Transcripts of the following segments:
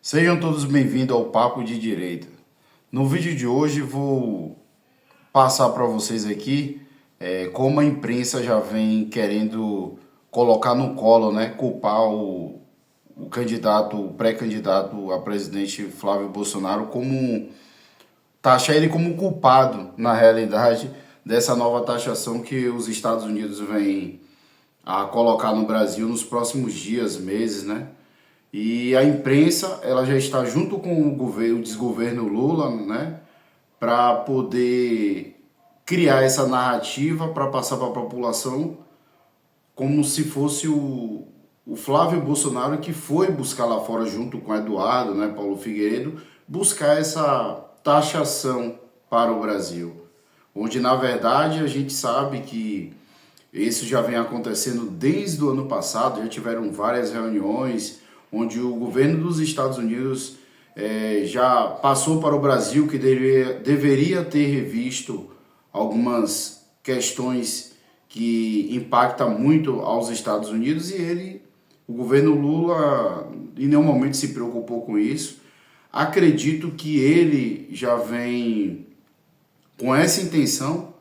Sejam todos bem-vindos ao Papo de Direita. No vídeo de hoje vou passar para vocês aqui como a imprensa já vem querendo colocar no colo, né, culpar o candidato, o pré-candidato a presidente Flávio Bolsonaro taxar ele como culpado, na realidade, dessa nova taxação que os Estados Unidos vêm a colocar no Brasil nos próximos dias, meses, né? E a imprensa, ela já está junto com o governo, o desgoverno Lula, né, para poder criar essa narrativa para passar para a população como se fosse o Flávio Bolsonaro que foi buscar lá fora junto com Eduardo, né, Paulo Figueiredo, buscar essa taxação para o Brasil, onde na verdade a gente sabe que isso já vem acontecendo desde o ano passado, já tiveram várias reuniões onde o governo dos Estados Unidos já passou para o Brasil que deveria ter revisto algumas questões que impactam muito aos Estados Unidos e o governo Lula, em nenhum momento se preocupou com isso. Acredito que ele já vem com essa intenção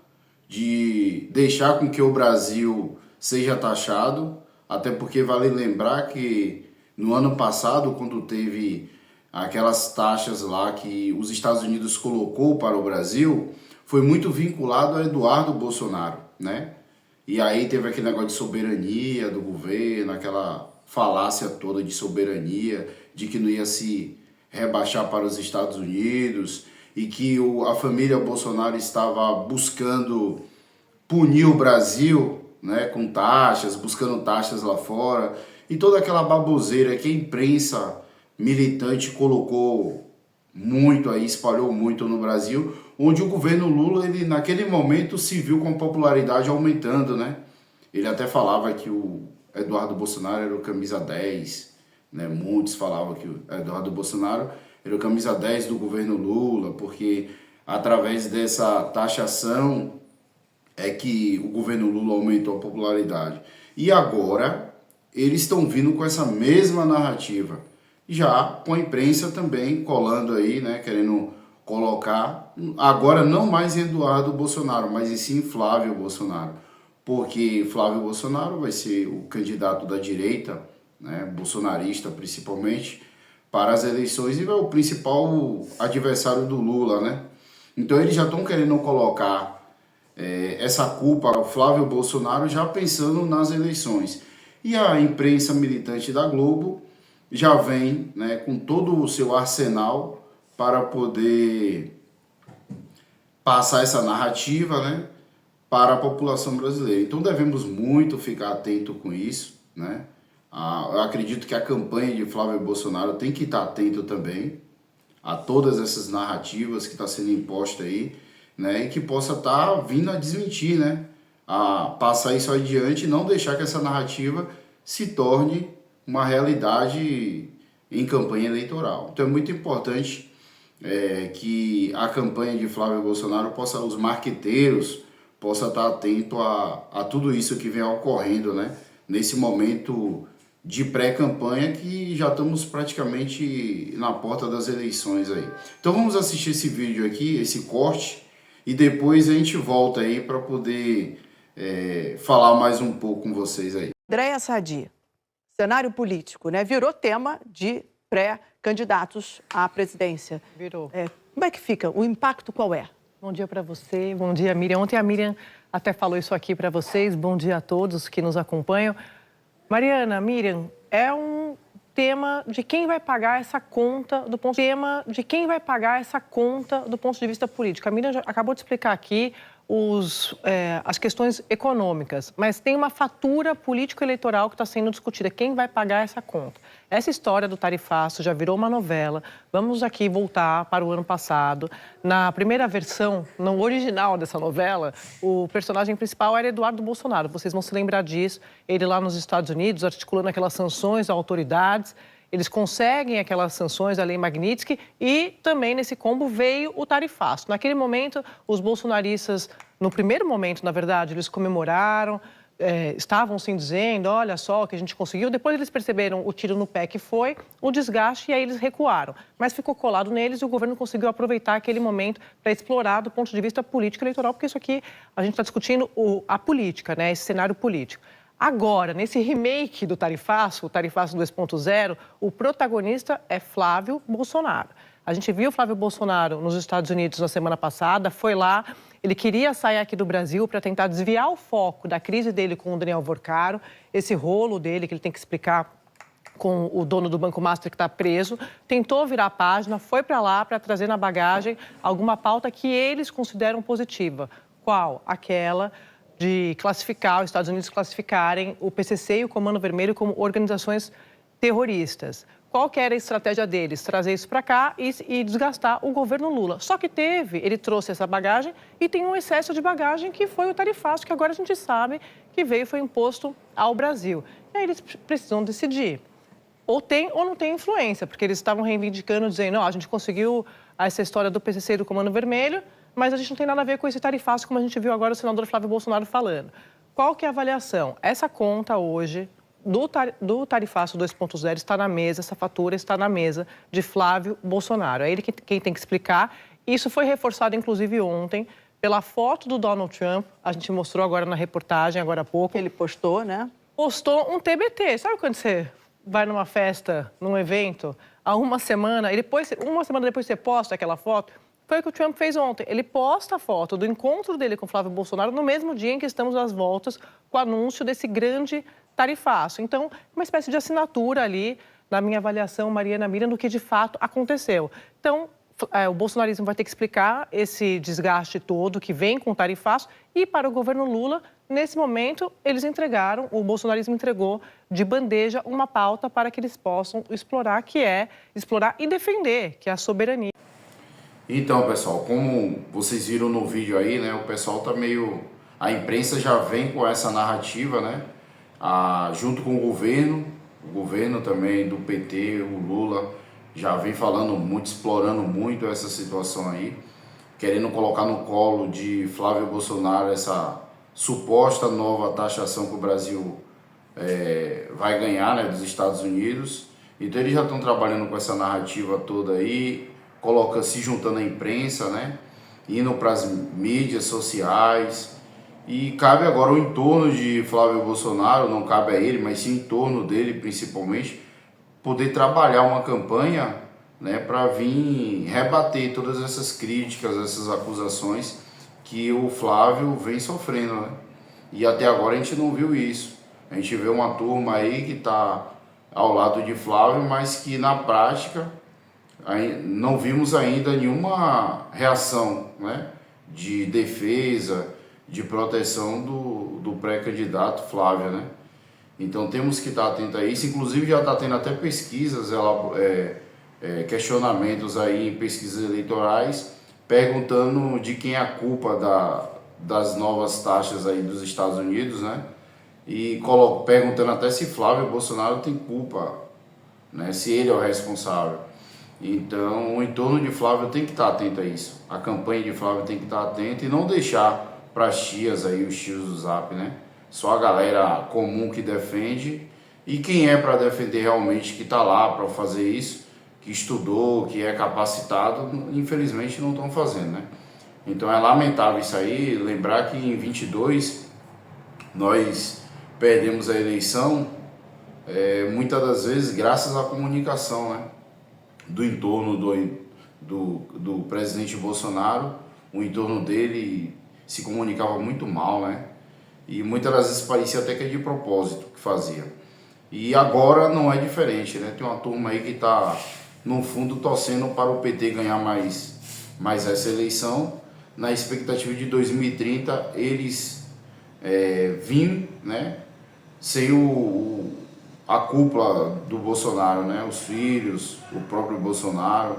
de deixar com que o Brasil seja taxado, até porque vale lembrar que no ano passado, quando teve aquelas taxas lá que os Estados Unidos colocou para o Brasil, foi muito vinculado a Eduardo Bolsonaro, né? E aí teve aquele negócio de soberania do governo, aquela falácia toda de soberania, de que não ia se rebaixar para os Estados Unidos e que a família Bolsonaro estava buscando punir o Brasil, né, com taxas, buscando taxas lá fora, e toda aquela baboseira que a imprensa militante colocou muito aí, espalhou muito no Brasil, onde o governo Lula, ele naquele momento se viu com a popularidade aumentando, né? Ele até falava que o Eduardo Bolsonaro era o camisa 10, né? Muitos falavam que o Eduardo Bolsonaro era o camisa 10 do governo Lula, porque através dessa taxação é que o governo Lula aumentou a popularidade. E agora eles estão vindo com essa mesma narrativa, já com a imprensa também colando aí, né, querendo colocar, agora não mais em Eduardo Bolsonaro, mas em sim Flávio Bolsonaro, porque Flávio Bolsonaro vai ser o candidato da direita, né, bolsonarista principalmente, para as eleições e é o principal adversário do Lula, né? Então eles já estão querendo colocar essa culpa ao Flávio Bolsonaro já pensando nas eleições. E a imprensa militante da Globo já vem, né, com todo o seu arsenal para poder passar essa narrativa, né, para a população brasileira. Então devemos muito ficar atento com isso, né? Eu acredito que a campanha de Flávio Bolsonaro tem que estar atento também a todas essas narrativas que estão sendo impostas aí, né, e que possa estar vindo a desmentir, né, a passar isso adiante e não deixar que essa narrativa se torne uma realidade em campanha eleitoral. Então é muito importante que a campanha de Flávio Bolsonaro os marqueteiros possam estar atentos a tudo isso que vem ocorrendo, né, nesse momento de pré-campanha que já estamos praticamente na porta das eleições aí. Então vamos assistir esse vídeo aqui, esse corte, e depois a gente volta aí para poder falar mais um pouco com vocês aí. Andréa Sadi, cenário político, né? Virou tema de pré-candidatos à presidência. Virou. Como é que fica? O impacto qual é? Bom dia para você, bom dia, Miriam. Ontem a Miriam até falou isso aqui para vocês. Bom dia a todos que nos acompanham. Mariana, Miriam, é um tema de quem vai pagar essa conta do ponto de vista político. A Miriam já acabou de explicar aqui as questões econômicas, mas tem uma fatura político-eleitoral que está sendo discutida. Quem vai pagar essa conta? Essa história do tarifaço já virou uma novela. Vamos aqui voltar para o ano passado. Na primeira versão, no original dessa novela, o personagem principal era Eduardo Bolsonaro. Vocês vão se lembrar disso. Ele lá nos Estados Unidos, articulando aquelas sanções a autoridades. Eles conseguem aquelas sanções da Lei Magnitsky e também nesse combo veio o tarifaço. Naquele momento, os bolsonaristas, no primeiro momento, na verdade, eles comemoraram, estavam sim dizendo, olha só o que a gente conseguiu. Depois eles perceberam o tiro no pé que foi, o desgaste, e aí eles recuaram. Mas ficou colado neles e o governo conseguiu aproveitar aquele momento para explorar do ponto de vista político eleitoral, porque isso aqui a gente está discutindo a política, né? Esse cenário político. Agora, nesse remake do tarifaço, o tarifaço 2.0, o protagonista é Flávio Bolsonaro. A gente viu o Flávio Bolsonaro nos Estados Unidos na semana passada, foi lá, ele queria sair aqui do Brasil para tentar desviar o foco da crise dele com o Daniel Vorcaro, esse rolo dele que ele tem que explicar com o dono do Banco Master que está preso, tentou virar a página, foi para lá para trazer na bagagem alguma pauta que eles consideram positiva. Qual? Aquela de classificar, os Estados Unidos classificarem o PCC e o Comando Vermelho como organizações terroristas. Qual que era a estratégia deles? Trazer isso para cá e desgastar o governo Lula. Só que ele trouxe essa bagagem e tem um excesso de bagagem que foi o tarifaço, que agora a gente sabe que foi imposto ao Brasil. E aí eles precisam decidir. Ou tem ou não tem influência, porque eles estavam reivindicando, dizendo, não, a gente conseguiu essa história do PCC e do Comando Vermelho, mas a gente não tem nada a ver com esse tarifaço, como a gente viu agora o senador Flávio Bolsonaro falando. Qual que é a avaliação? Essa conta hoje do tarifaço 2.0 está na mesa, essa fatura está na mesa de Flávio Bolsonaro. É ele quem tem que explicar. Isso foi reforçado, inclusive, ontem, pela foto do Donald Trump. A gente mostrou agora na reportagem, agora há pouco. Ele postou, né? Postou um TBT. Sabe quando você vai numa festa, num evento, há uma semana depois você posta aquela foto? Foi o que o Trump fez ontem. Ele posta a foto do encontro dele com Flávio Bolsonaro no mesmo dia em que estamos às voltas com o anúncio desse grande tarifaço. Então, uma espécie de assinatura ali, na minha avaliação, Mariana Mira, do que de fato aconteceu. Então, o bolsonarismo vai ter que explicar esse desgaste todo que vem com o tarifaço e para o governo Lula, nesse momento, o bolsonarismo entregou de bandeja uma pauta para que eles possam explorar, que é explorar e defender, que é a soberania. Então, pessoal, como vocês viram no vídeo aí, né, o pessoal tá meio... A imprensa já vem com essa narrativa, né, junto com o governo também do PT, o Lula, já vem falando muito, explorando muito essa situação aí, querendo colocar no colo de Flávio Bolsonaro essa suposta nova taxação que o Brasil vai ganhar, né, dos Estados Unidos. Então eles já estão trabalhando com essa narrativa toda aí, se juntando à imprensa, né, indo para as mídias sociais. E cabe agora o entorno de Flávio Bolsonaro, não cabe a ele, mas sim o entorno dele principalmente, poder trabalhar uma campanha, né, para vir rebater todas essas críticas, essas acusações que o Flávio vem sofrendo, né? E até agora a gente não viu isso. A gente vê uma turma aí que está ao lado de Flávio, mas que na prática não vimos ainda nenhuma reação, né, de defesa, de proteção do pré-candidato Flávio, né? Então temos que estar atento a isso. Inclusive já está tendo até pesquisas, questionamentos aí em pesquisas eleitorais, perguntando de quem é a culpa das novas taxas aí dos Estados Unidos, né? E perguntando até se Flávio Bolsonaro tem culpa, né? Se ele é o responsável. Então o entorno de Flávio tem que estar atento a isso. A campanha de Flávio tem que estar atenta e não deixar para as tias aí, os tios do Zap, né? Só a galera comum que defende, e quem é para defender realmente, que está lá para fazer isso, que estudou, que é capacitado, infelizmente não estão fazendo, né? Então é lamentável isso aí. Lembrar que em 22 nós perdemos a eleição, muitas das vezes graças à comunicação, né, do entorno do presidente Bolsonaro. O entorno dele se comunicava muito mal, né? E muitas das vezes parecia até que é de propósito que fazia. E agora não é diferente, né? Tem uma turma aí que está, no fundo, torcendo para o PT ganhar mais essa eleição, na expectativa de 2030 eles virem, né, sem a cúpula do Bolsonaro, né? Os filhos, o próprio Bolsonaro,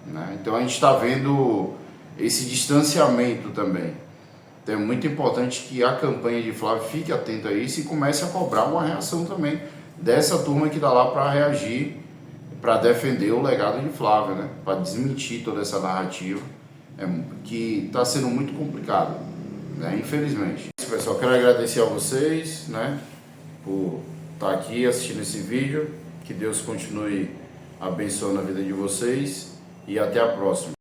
né? Então a gente está vendo esse distanciamento também. Então é muito importante que a campanha de Flávio fique atenta a isso e comece a cobrar uma reação também dessa turma que está lá para reagir, para defender o legado de Flávio, né? Para desmentir toda essa narrativa, que está sendo muito complicado, né? Infelizmente. isso, pessoal. Quero agradecer a vocês, né, por estar aqui assistindo esse vídeo. Que Deus continue abençoando a vida de vocês e até a próxima.